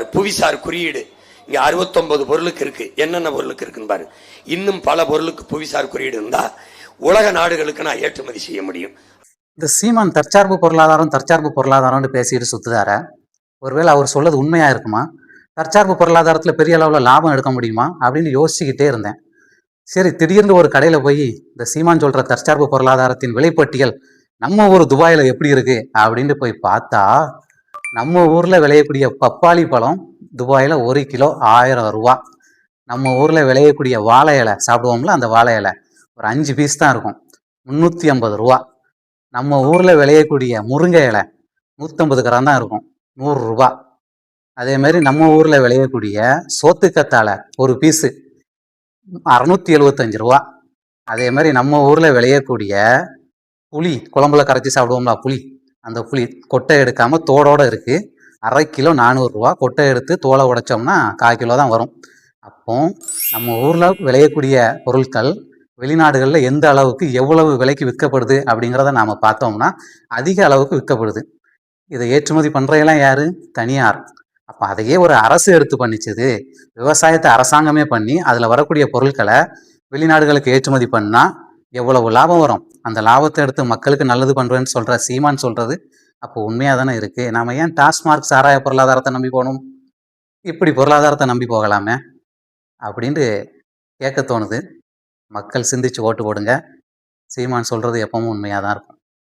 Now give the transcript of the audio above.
பாரு, புவிசார் குறியீடு இங்க 69 பொருளுக்கு இருக்கு. என்னென்ன பொருளுக்கு இருக்குன்னு பாரு. இன்னும் பல பொருளுக்கு புவிசார் குறியீடு இருந்தா உலக நாடுகளுக்கு நான் ஏற்றுமதி செய்ய முடியும். இந்த சீமான் தற்சார்பு பொருளாதாரம்னு பேசிட்டு சுத்துதார, ஒருவேளை அவர் சொல்றது உண்மையா இருக்குமா? தற்சார்பு பொருளாதாரத்துல பெரிய அளவுல லாபம் எடுக்க முடியுமா அப்படின்னு யோசிச்சுக்கிட்டே இருந்தேன். சரி, திடீர்னு ஒரு கடையில போய் இந்த சீமான் சொல்ற தற்சார்பு பொருளாதாரத்தின் விலைப்பட்டியல் நம்ம ஊர் துபாயில எப்படி இருக்கு அப்படின்னு போய் பார்த்தா, நம்ம ஊர்ல விளையக்கூடிய பப்பாளி பழம் துபாயில 1 கிலோ 1000 ரூபா. நம்ம ஊர்ல விளையக்கூடிய வாழை இலை சாப்பிடுவோம்ல, அந்த வாழை இலை ஒரு 5 பீஸ் தான் இருக்கும், 350 ரூபா. நம்ம ஊர்ல விளையக்கூடிய முருங்கை இலை 150 கிராம் தான் இருக்கும், 100 ரூபா. அதே மாதிரி நம்ம ஊர்ல விளையக்கூடிய சோத்துக்கத்தாழை ஒரு பீஸு 675 ரூபா. அதே மாதிரி நம்ம ஊர்ல விளையக்கூடிய புளி, குழம்புல கரைச்சி சாப்பிடுவோம்ல புளி, அந்த புளி கொட்டை எடுக்காம தோடோட இருக்கு, 1/2 கிலோ 400 ரூபா. கொட்டை எடுத்து தோலை உடைச்சோம்னா 1/4 கிலோ தான் வரும். அப்போ நம்ம ஊர்ல விளையக்கூடிய பொருட்கள் வெளிநாடுகளில் எந்த அளவுக்கு எவ்வளவு விலைக்கு விற்கப்படுது அப்படிங்கிறத நாம பார்த்தோம்னா அதிக அளவுக்கு விற்கப்படுது. இதை ஏற்றுமதி பண்றதெல்லாம் யாரு? தனியார். அப்ப அதையே ஒரு அரசு எடுத்து பண்ணிச்சது. விவசாயத்தை அரசாங்கமே பண்ணி அதுல வரக்கூடிய பொருட்களை வெளிநாடுகளுக்கு ஏற்றுமதி பண்ணா எவ்வளவு லாபம் வரும்? அந்த லாபத்தை எடுத்து மக்களுக்கு நல்லது பண்றேன்னு சொல்ற சீமான் சொல்றது அப்போ உண்மையா தானே இருக்கு. நாம ஏன் டாஸ்மார்க் சாராய பொருளாதாரத்தை நம்பி போகணும்? இப்படி பொருளாதாரத்தை நம்பி போகலாமே அப்படின்ட்டு கேட்க தோணுது. மக்கள் சிந்திச்சு ஓட்டு போடுங்க. சீமான் சொல்றது எப்பவும் உண்மையா தான் இருக்கும்.